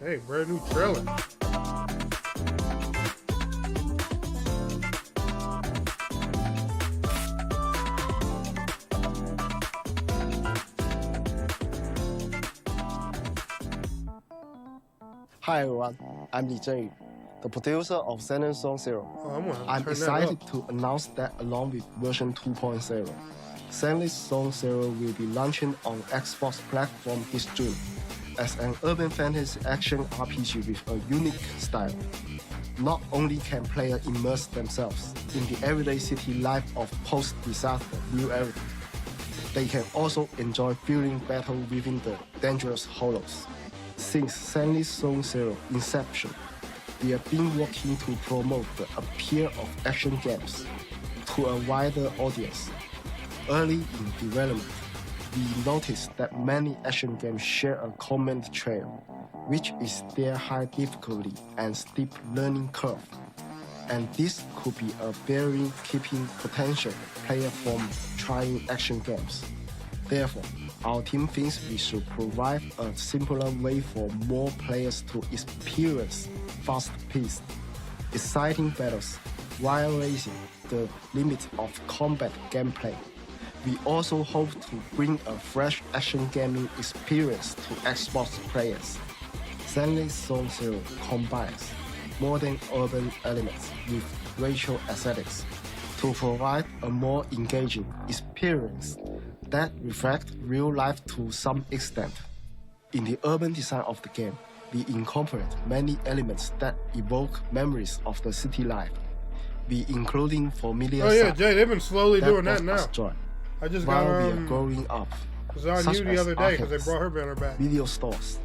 Hey, brand new trailer. Hi everyone, I'm Li Zhenyu, the producer of Zenless Zone Zero. I'm excited to announce that along with version 2.0, Zenless Zone Zero will be launching on Xbox platform this June as an urban fantasy action RPG with a unique style. Not only can players immerse themselves in the everyday city life of post-disaster New Eridu, they can also enjoy feeling battle within the dangerous hollows. Since Zenless Zone Zero inception, we have been working to promote the appeal of action games to a wider audience. Early in development, we noticed that many action games share a common trait, which is their high difficulty and steep learning curve. And this could be a barrier keeping potential players from trying action games. Therefore, our team thinks we should provide a simpler way for more players to experience fast-paced, exciting battles while raising the limits of combat gameplay. We also hope to bring a fresh action gaming experience to Xbox players. Zenless Zone Zero combines modern urban elements with retro aesthetics to provide a more engaging experience that reflects real life to some extent. In the urban design of the game, we incorporate many elements that evoke memories of the city life. We including familiar sights Jay, they've been slowly doing that now. Joy. I just While got we are growing up, was on such you the as other day because they arcades, brought her banner back. video stores,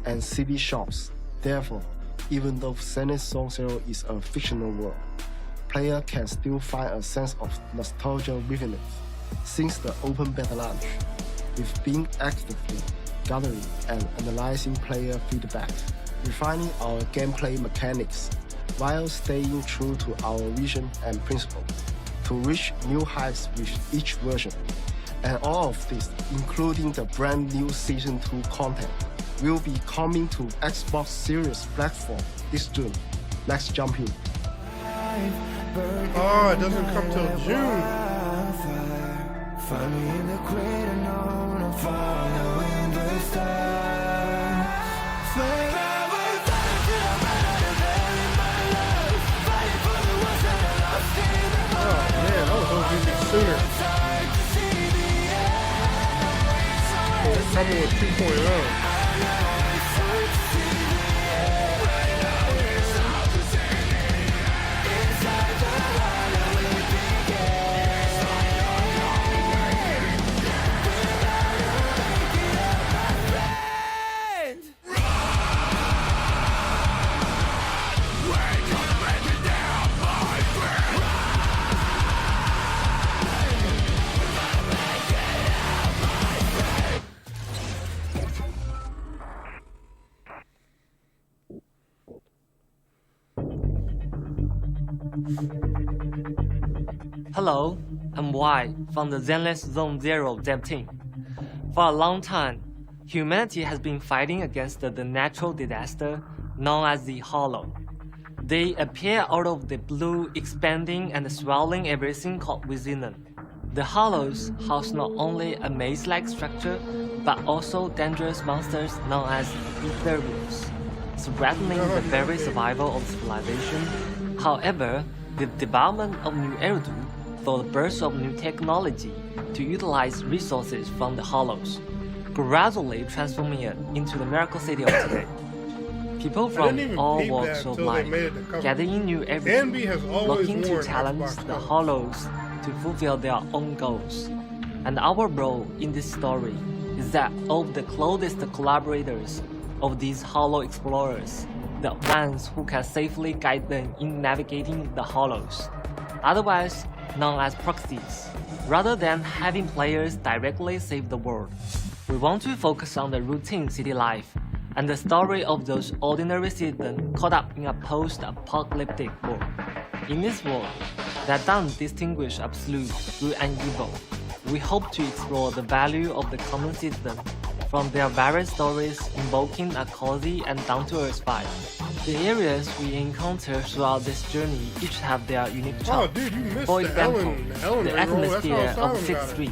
and city shops. Therefore, even though Zenless Zone Zero is a fictional world, players can still find a sense of nostalgia within it. Since the open beta launch, we've been actively gathering and analyzing player feedback, refining our gameplay mechanics, while staying true to our vision and principle to reach new heights with each version. And all of this, including the brand new Season 2 content, will be coming to Xbox Series platform this June. Let's jump in. Oh, it doesn't come till June. Find me in the great unknown, I'm following the stars. Forever fighting to the better to bury my love. Fighting for the ones that are lost in the heart. Oh man, I was hoping it'd be sooner. They're coming with 2.0. Hello, I'm Y from the Zenless Zone Zero dev team. For a long time, humanity has been fighting against the natural disaster known as the Hollow. They appear out of the blue, expanding and swallowing everything caught within them. The Hollows house not only a maze-like structure, but also dangerous monsters known as Eridu, threatening the very survival of civilization. However, the development of New Eridu saw the birth of new technology to utilize resources from the Hollows, gradually transforming it into the miracle city of today. People from all walks of life gather in New Eridu, looking to challenge the Hollows to fulfill their own goals. And our role in this story is that of the closest collaborators of these Hollow explorers, the ones who can safely guide them in navigating the Hollows, otherwise known as Proxies. Rather than having players directly save the world, we want to focus on the routine city life and the story of those ordinary citizens caught up in a post-apocalyptic world. In this world that doesn't distinguish absolute good and evil, we hope to explore the value of the common citizen from their various stories invoking a cozy and down-to-earth vibe. The areas we encounter throughout this journey each have their unique charm. Oh, dude, you missed For the example, Ellen the ring roll. That's what I atmosphere was of talking 6th about. Street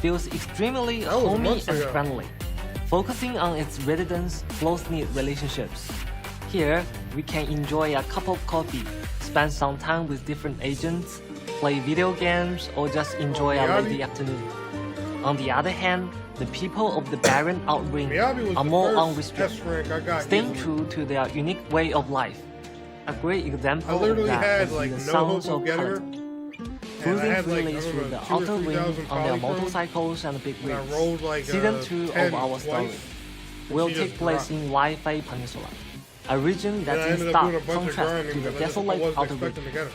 feels extremely That was homey months and ago. friendly, focusing on its residents' close-knit relationships. Here, we can enjoy a cup of coffee, spend some time with different agents, play video games, or just enjoy a lazy afternoon. On the other hand, the people of the barren outring Miyabi was are the more first unrestricted, S-rank I got staying easily. true to their unique way of life. A great I example of literally that had would be like the no sounds hope of of getting her. color. And I Cruising had like, freely I through don't the know, 2,000 or outer ring 3,000 on their polychromes. motorcycles and big And I rigs. rolled like Season 2 10 of our story twice. will she take just place dropped. in Wi-Fi Peninsula, a region Then I that's in ended up doing a stark bunch of contrast grinding to the because I desolate wasn't outer ring. expecting to get it.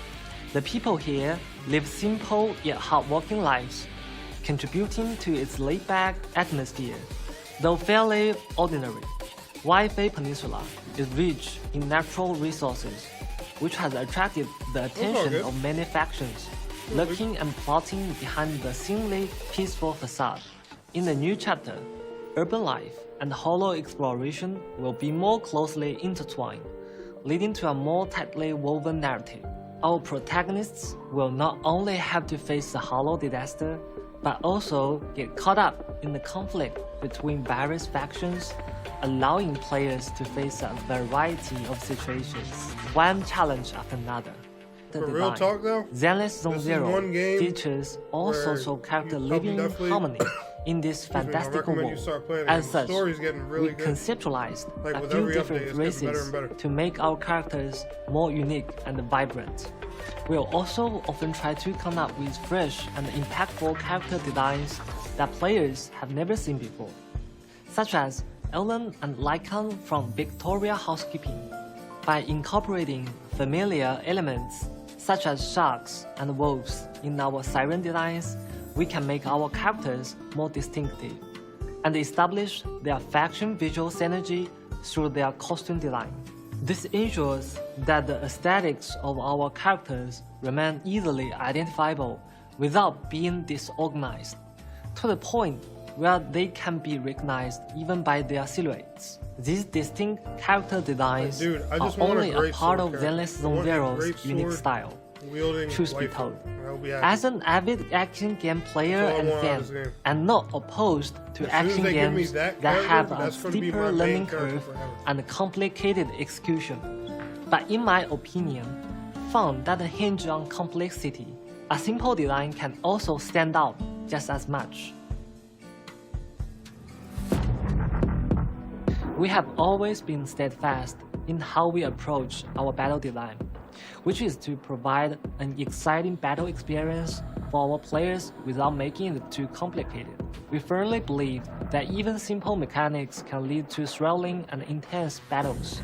The people here live simple yet hardworking lives, contributing to its laid-back atmosphere. Though fairly ordinary, Wi-Fi Peninsula is rich in natural resources, which has attracted the attention good. of many factions, lurking and plotting behind the seemingly peaceful facade. In the new chapter, urban life and hollow exploration will be more closely intertwined, leading to a more tightly woven narrative. Our protagonists will not only have to face the hollow disaster, but also get caught up in the conflict between various factions, allowing players to face a variety of situations, one challenge after another. For real talk though, Zenless Zone this is Zero one game features all where sorts of character you living in definitely- harmony in this I fantastical recommend you world. start playing it. As The such, story's getting really we good. conceptualized Like, a with few every update, different it's getting better races and better. to make our characters more unique and vibrant. We'll also often try to come up with fresh and impactful character designs that players have never seen before, such as Ellen and Lycan from Victoria Housekeeping. By incorporating familiar elements such as sharks and wolves in our siren designs, we can make our characters more distinctive and establish their faction visual synergy through their costume design. This ensures that the aesthetics of our characters remain easily identifiable without being disorganized, to the point where they can be recognized even by their silhouettes. These distinct character designs Dude, I are just want only a a great part sword of character. Zenless I Zone want a Zero's great unique sword style. wielding Truth be waifu, told, and I'll be happy. as an avid action game player That's all I and want out fan, of this game. and not opposed to As soon as action they give me games that that character, have a that's gonna be my steeper main learning character curve forever. and complicated execution. But in my opinion, fun doesn't hinge on complexity. A simple design can also stand out just as much. We have always been steadfast in how we approach our battle design, which is to provide an exciting battle experience for our players without making it too complicated. We firmly believe that even simple mechanics can lead to thrilling and intense battles,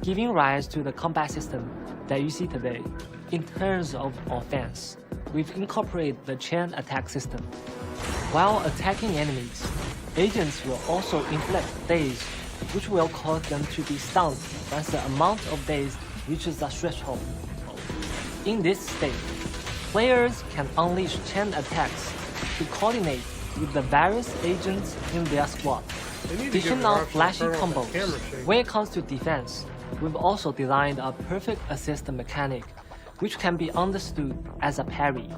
giving rise to the combat system that you see today. In terms of offense, we've incorporated the chain attack system. While attacking enemies, agents will also inflict daze, which will cause them to be stunned once the amount of daze reaches a threshold. In this state, players can unleash chain attacks to coordinate with the various agents in their squad, They need to give dishing me an out option to flashy turn off that combos. camera shake. When it comes to defense, we've also designed a perfect assist mechanic, which can be understood as a parry.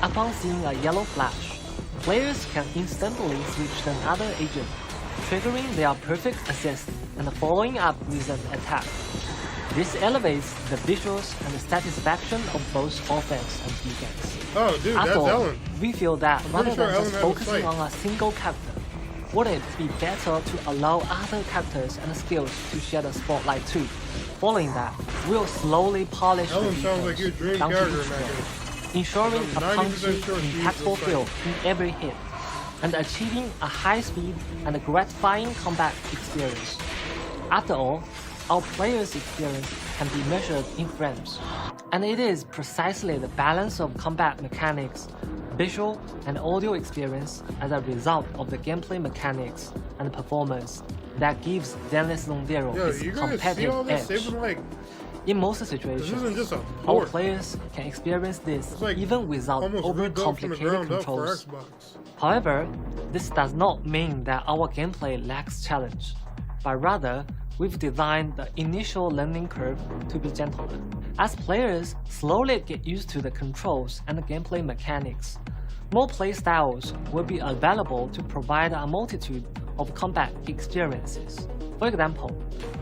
Upon seeing a yellow flash, players can instantly switch to another agent, triggering their perfect assist and following up with an attack. This elevates the visuals and the satisfaction of both offense and defense. Oh, dude, that's After all, Ellen. we feel that I'm rather pretty sure than just Ellen has a focusing fight. on a single character, wouldn't it be better to allow other characters and skills to share the spotlight too? Following that, we'll slowly polish Ellen the sounds like details your dream down to character each in that skill, game. ensuring I'm a 90% punchy, sure she impactful uses feel in every hit, and achieving a high speed and gratifying combat experience. After all, our players' experience can be measured in frames, and it is precisely the balance of combat mechanics, visual and audio experience as a result of the gameplay mechanics and performance that gives Zenless Zone Zero Yo, its you guys see all competitive this? They've edge. been like In most This isn't situations, just a our port. players can experience this It's like even without almost rebuilt from the overcomplicated ground up for controls. Xbox. However, this does not mean that our gameplay lacks challenge, but rather we've designed the initial learning curve to be gentler. As players slowly get used to the controls and the gameplay mechanics, more playstyles will be available to provide a multitude of combat experiences. For example,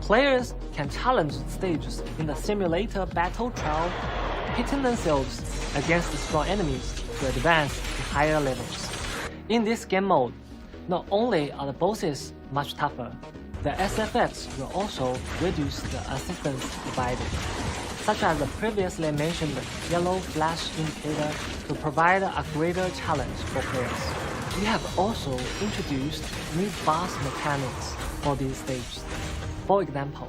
players can challenge stages in the simulator battle trial, pitting themselves against strong enemies to advance to higher levels. In this game mode, not only are the bosses much tougher, the SFX will also reduce the assistance provided, such as the previously mentioned yellow flash indicator to provide a greater challenge for players. We have also introduced new boss mechanics for these stages. For example,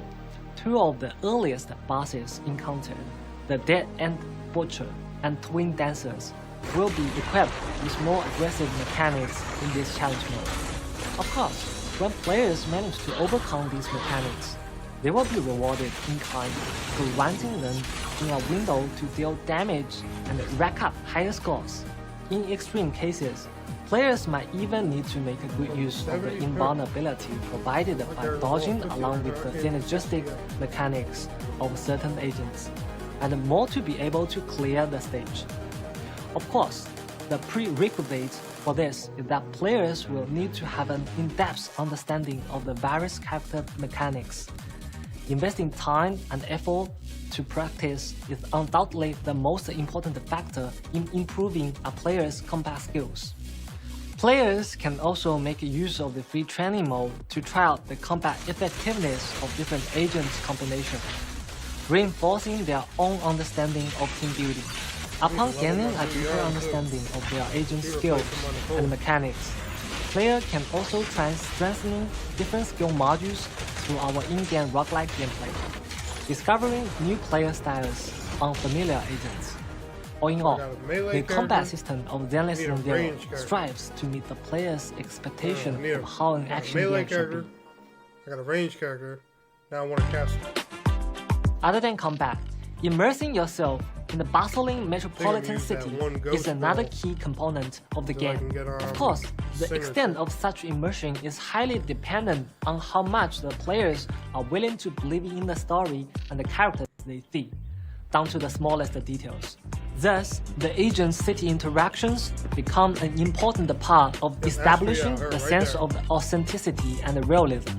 two of the earliest bosses encountered, the Dead End Butcher and Twin Dancers, will be equipped with more aggressive mechanics in this challenge mode. Of course, when players manage to overcome these mechanics, they will be rewarded in kind, granting them in a window to deal damage and rack up higher scores. In extreme cases, players might even need to make a good use of the invulnerability provided by dodging along with the synergistic mechanics of certain agents, and more to be able to clear the stage. Of course, the prerequisite for this is that players will need to have an in-depth understanding of the various character mechanics. Investing time and effort to practice is undoubtedly the most important factor in improving a player's combat skills. Players can also make use of the free training mode to try out the combat effectiveness of different agents combinations, reinforcing their own understanding of team building. Upon gaining a deeper understanding of their agent's skills and mechanics, players can also try strengthening different skill modules through our in-game roguelike gameplay, discovering new player styles on familiar agents. All in all, the combat system of Zenless Zone Zero strives to meet the player's expectation of how an action game should be. I got a range character. Now I want to cast it. Other than combat, immersing yourself in the bustling metropolitan city is another key component of the game. Of course, the extent of such immersion is highly dependent on how much the players are willing to believe in the story and the characters they see, down to the smallest details. Thus, the agent's city interactions become an important part of establishing the sense of authenticity and realism.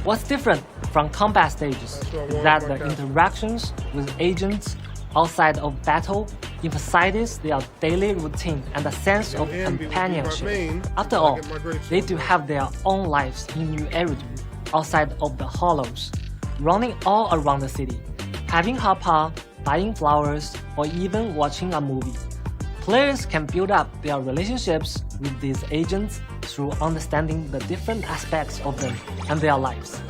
What's different from combat stages is that the interactions with agents outside of battle emphasizes their daily routine and a sense of companionship. After all, they do have their own lives in New Eridu, outside of the hollows, running all around the city, having hapa, buying flowers, or even watching a movie. Players can build up their relationships with these agents through understanding the different aspects of them and their lives.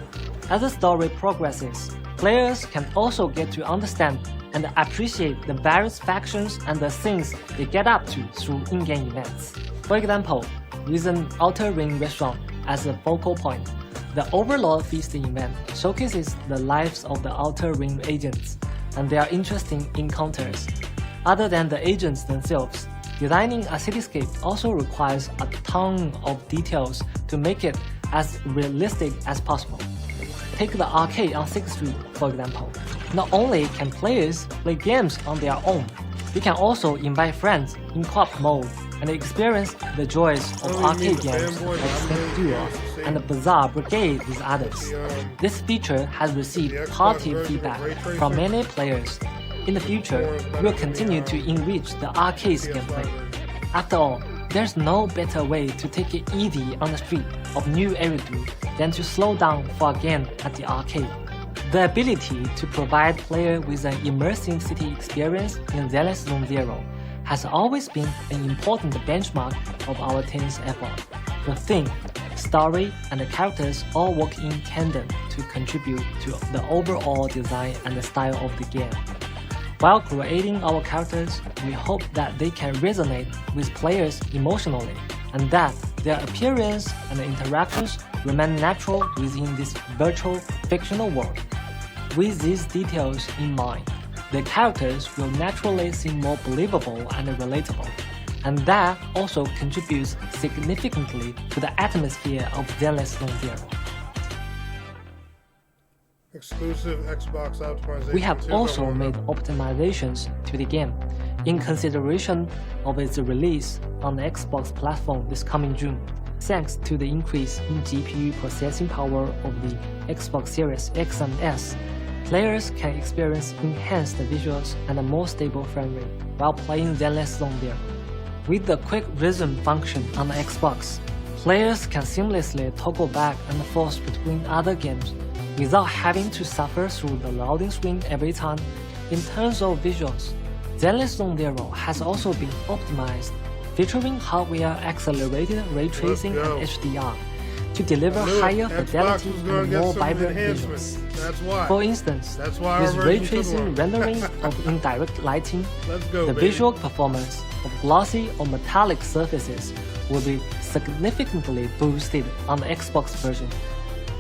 As the story progresses, players can also get to understand and appreciate the various factions and the things they get up to through in-game events. For example, with an Outer Ring restaurant as a focal point, the Overlord Feasting event showcases the lives of the Outer Ring agents and their interesting encounters. Other than the agents themselves, designing a cityscape also requires a ton of details to make it as realistic as possible. Take the arcade on 6th Street, for example. Not only can players play games on their own, they can also invite friends in co-op mode and experience the joys of arcade games like Snake Duel and the Bazaar Brigade with others. This feature has received positive feedback from many players. In the future, we'll continue to enrich the arcade's gameplay. After all, there's no better way to take it easy on the street of New Eridu than to slow down for a game at the arcade. The ability to provide players with an immersive city experience in Zenless Zone Zero has always been an important benchmark of our team's effort. The theme, story, and the characters all work in tandem to contribute to the overall design and the style of the game. While creating our characters, we hope that they can resonate with players emotionally, and that their appearance and interactions remain natural within this virtual fictional world. With these details in mind, the characters will naturally seem more believable and relatable, and that also contributes significantly to the atmosphere of Zenless Zone Zero. Exclusive Xbox optimization. We have also made optimizations to the game in consideration of its release on the Xbox platform this coming June. Thanks to the increase in GPU processing power of the Xbox Series X and S, players can experience enhanced visuals and a more stable frame rate while playing Zenless Zone Zero. With the quick resume function on the Xbox, players can seamlessly toggle back and forth between other games without having to suffer through the loading screen every time. In terms of visuals, Zenless Zone Zero has also been optimized, featuring hardware-accelerated ray tracing and HDR to deliver higher fidelity and more vibrant visuals. For instance, with ray tracing rendering of indirect lighting, the visual performance of glossy or metallic surfaces will be significantly boosted on the Xbox version.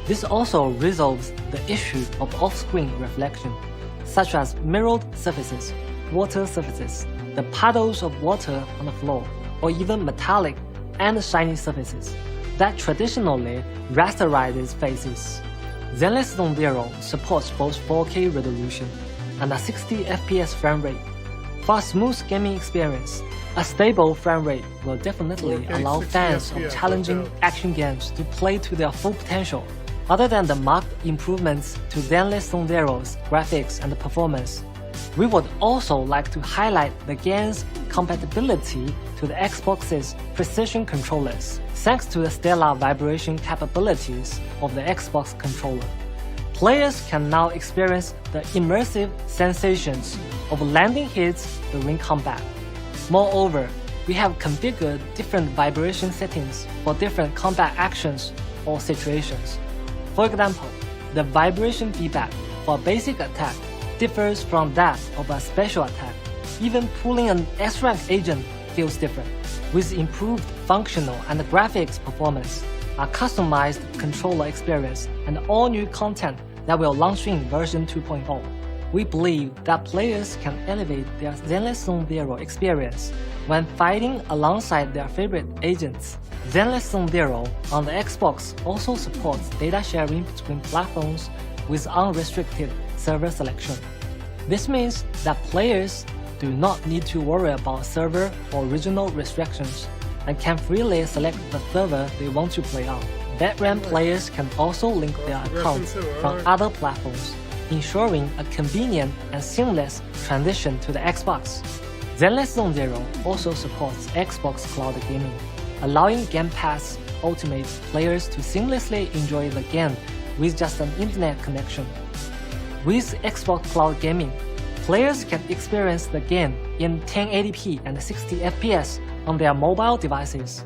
This also resolves the issue of off-screen reflection, such as mirrored surfaces, water surfaces, the puddles of water on the floor, or even metallic and shiny surfaces that traditionally rasterizes faces. Zenless Zone Zero supports both 4K resolution and a 60 FPS frame rate. For a smooth gaming experience, a stable frame rate will definitely allow fans of challenging action games to play to their full potential. Other than the marked improvements to Zenless Zone Zero's graphics and performance, we would also like to highlight the game's compatibility to the Xbox's precision controllers. Thanks to the stellar vibration capabilities of the Xbox controller, players can now experience the immersive sensations of landing hits during combat. Moreover, we have configured different vibration settings for different combat actions or situations. For example, the vibration feedback for a basic attack differs from that of a special attack. Even pulling an S-rank agent feels different. With improved functional and graphics performance, a customized controller experience, and all new content that will launch in version 2.0, we believe that players can elevate their Zenless Zone Zero experience when fighting alongside their favorite agents. Zenless Zone Zero on the Xbox also supports data sharing between platforms with unrestricted server selection. This means that players do not need to worry about server or regional restrictions and can freely select the server they want to play on. Veteran players can also link their accounts from other platforms, ensuring a convenient and seamless transition to the Xbox. Zenless Zone Zero also supports Xbox Cloud Gaming, allowing Game Pass Ultimate players to seamlessly enjoy the game with just an internet connection. With Xbox Cloud Gaming, players can experience the game in 1080p and 60 FPS on their mobile devices.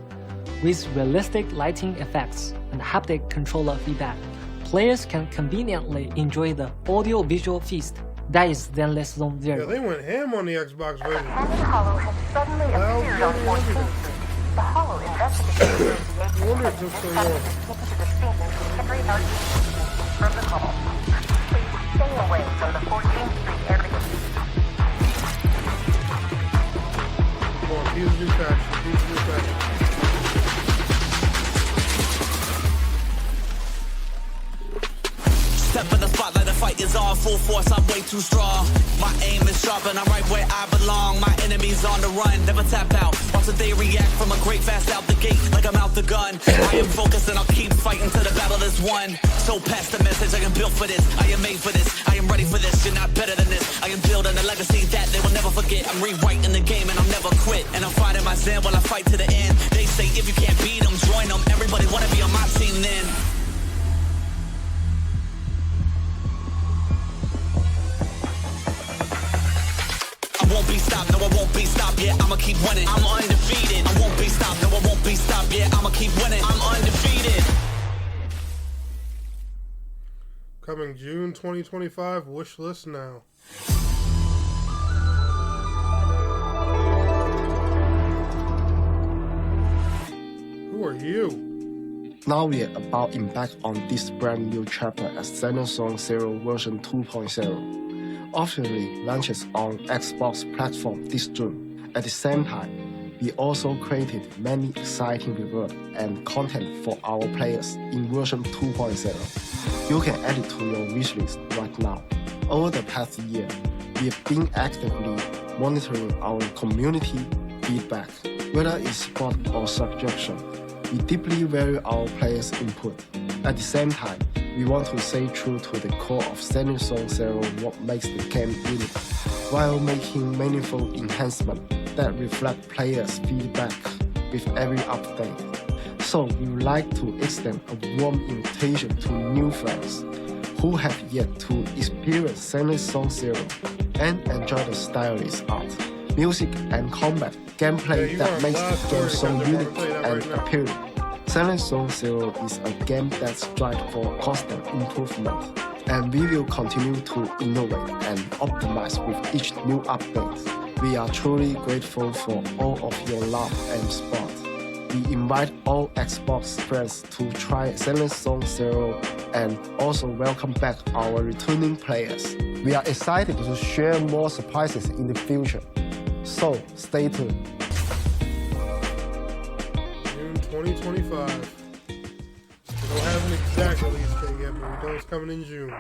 With realistic lighting effects and haptic controller feedback, players can conveniently enjoy the audio-visual feast that is Zenless Zone Zero. Yeah, they went ham on the Xbox version. A cannon hollow has suddenly appeared on 14th Street. The hollow investigates I wonder if it's so long. to the scene and carry out from the call. Please stay away from the 14th Street area. Come on, use new faction, use new faction. Step in the spotlight, the fight is on full force, I'm way too strong. My aim is sharp and I'm right where I belong. My enemies on the run, never tap out. Watch they react from a great fast out the gate, like I'm out the gun. I am focused and I'll keep fighting till the battle is won. So pass the message, I am built for this, I am made for this, I am ready for this, you're not better than this. I am building a legacy that they will never forget. I'm rewriting the game and I'll never quit. And I'm fighting my zen while I fight to the end. They say if you can't beat them, join them. Everybody wanna be on my team then. I won't be stopped, no I won't be stopped, yeah, I'ma keep winning. I'm undefeated. I won't be stopped, no I won't be stopped, yeah, I'ma keep winning. I'm undefeated. Coming June 2025, wish list now. Who are you? Now we're about to embark on this brand new chapter as Zenless Zone Zero version 2.0. Officially launches on Xbox platform this June. At the same time, we also created many exciting rewards and content for our players in version 2.0. You can add it to your wishlist right now. Over the past year, we've been actively monitoring our community feedback, whether it's support or suggestion. We deeply value our players' input. At the same time, we want to stay true to the core of Zenless Zone Zero, what makes the game unique, while making meaningful enhancements that reflect players' feedback with every update. So we would like to extend a warm invitation to new fans who have yet to experience Zenless Zone Zero and enjoy the stylish art, music, and combat gameplay that makes the game so unique and appealing. Zenless Zone Zero is a game that strives for constant improvement, and we will continue to innovate and optimize with each new update. We are truly grateful for all of your love and support. We invite all Xbox fans to try Zenless Zone Zero and also welcome back our returning players. We are excited to share more surprises in the future, so stay tuned. June 2025. We don't have an exact release date yet, but we know it's coming in June.